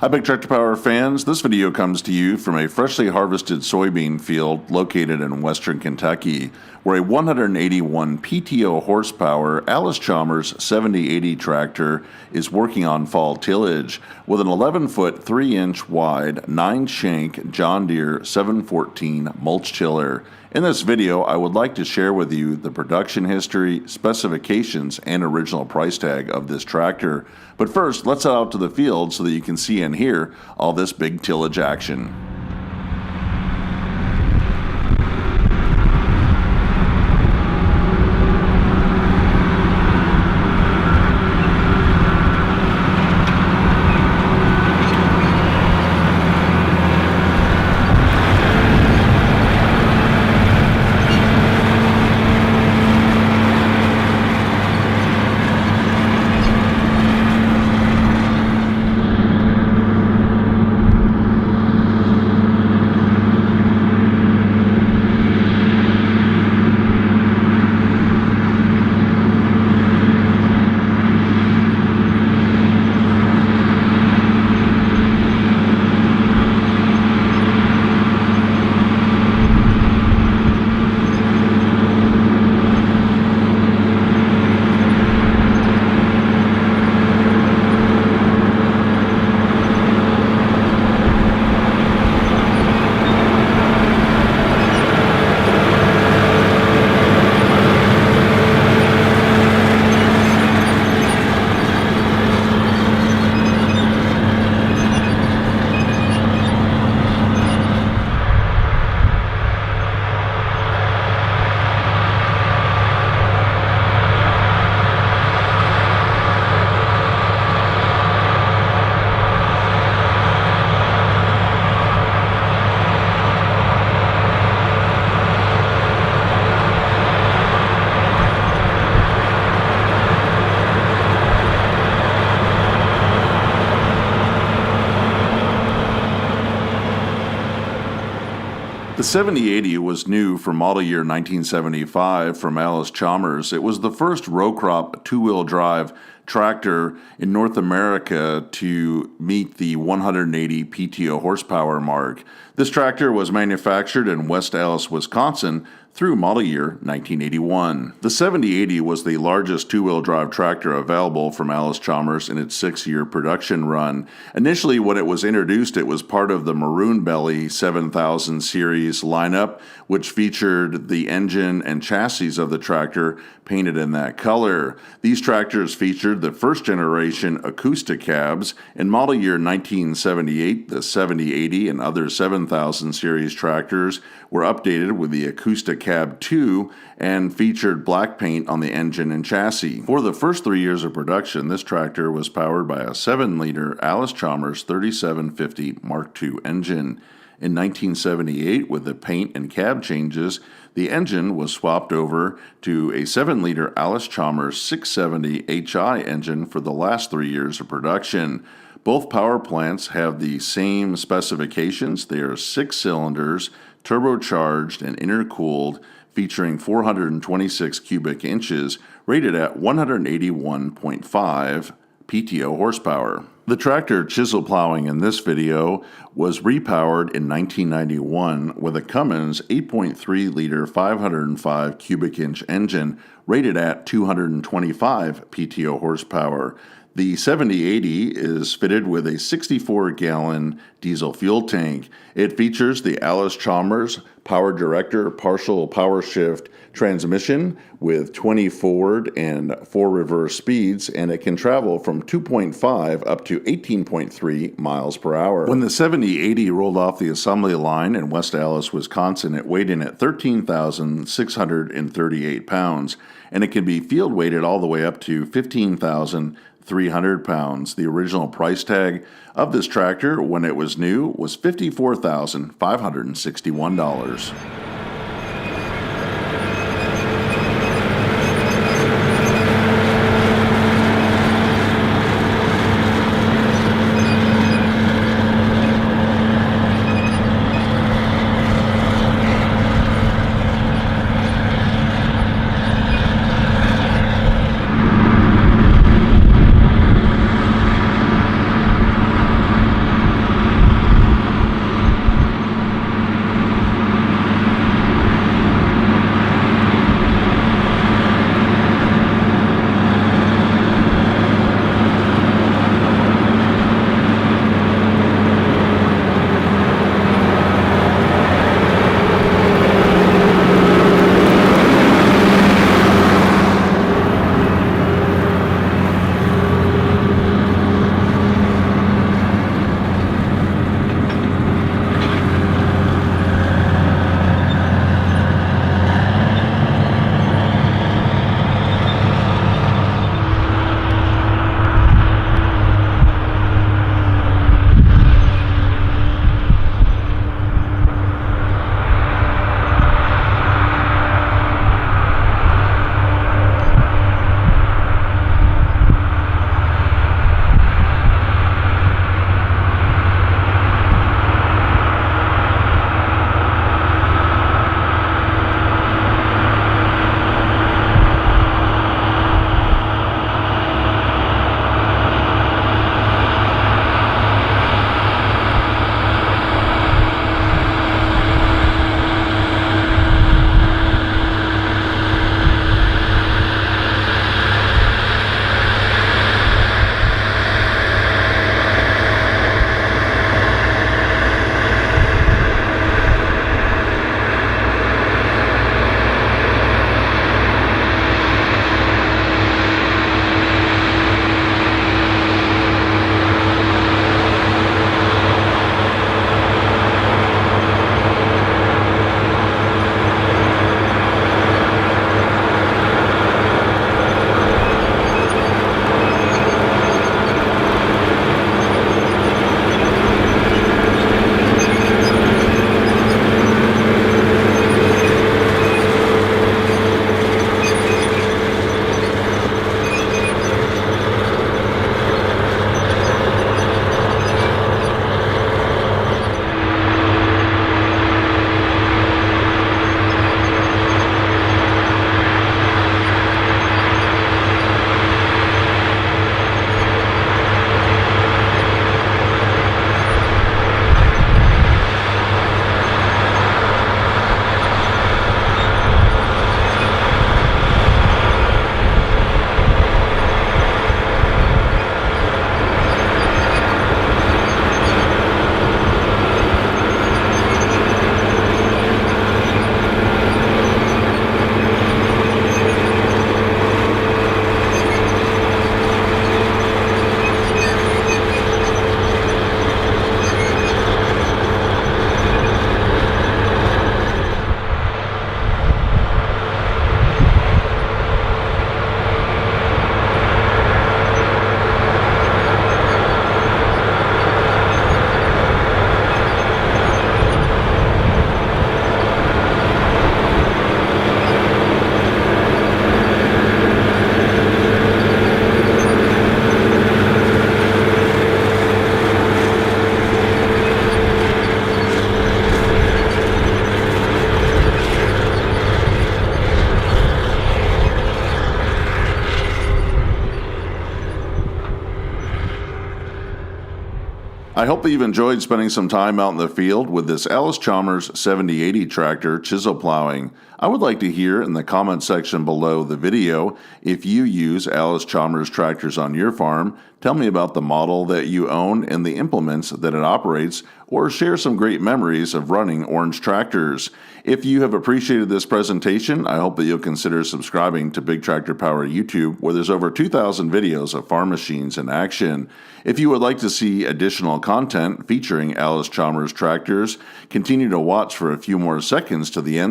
Hi, Big Tractor Power fans. This video comes to you from a freshly harvested soybean field located in western Kentucky, where a 181 PTO horsepower ALLIS Chalmers 7080 tractor is working on fall tillage with an 11-foot 3-inch wide 9-shank John Deere 714 mulch tiller. In this video, I would like to share with you the production history, specifications, and original price tag of this tractor. But first, let's head out to the field so that you can see and hear all this big tillage action. The 7080 was new for model year 1975 from ALLIS Chalmers. It was the first row crop two-wheel drive tractor in North America to meet the 180 PTO horsepower mark. This tractor was manufactured in West Allis, Wisconsin through model year 1981. The 7080 was the largest two-wheel drive tractor available from ALLIS Chalmers in its 6-year production run. Initially, when it was introduced, it was part of the Maroon Belly 7000 series lineup, which featured the engine and chassis of the tractor painted in that color. These tractors featured the first generation acoustic cabs. In model year 1978, the 7080 and other 7000 series tractors were updated with the acoustic cab 2 and featured black paint on the engine and chassis. For the first 3 years of production, this tractor was powered by a 7-liter ALLIS Chalmers 3750 Mark II engine. In 1978, with the paint and cab changes, the engine was swapped over to a 7-liter ALLIS Chalmers 670 HI engine for the last 3 years of production. Both power plants have the same specifications. They are 6 cylinders, turbocharged and intercooled, featuring 426 cubic inches, rated at 181.5 PTO horsepower. The tractor Chisel Plowing in this video was repowered in 1991 with a Cummins 8.3-liter 505 cubic inch engine rated at 225 PTO horsepower. The 7080 is fitted with a 64-gallon diesel fuel tank. It features the ALLIS Chalmers Power Director partial power shift transmission with 20 forward and 4 reverse speeds, and it can travel from 2.5 up to 18.3 miles per hour. When the 7080 rolled off the assembly line in West Allis, Wisconsin, it weighed in at 13,638 pounds, and it can be field weighted all the way up to 15,300 pounds. The original price tag of this tractor when it was new was $54,561. I hope that you've enjoyed spending some time out in the field with this ALLIS Chalmers 7080 tractor chisel plowing. I would like to hear in the comment section below the video if you use ALLIS Chalmers tractors on your farm. Tell me about the model that you own and the implements that it operates, or share some great memories of running orange tractors. If you have appreciated this presentation, I hope that you'll consider subscribing to Big Tractor Power YouTube, where there's over 2,000 videos of farm machines in action. If you would like to see additional content featuring ALLIS Chalmers tractors, continue to watch for a few more seconds to the end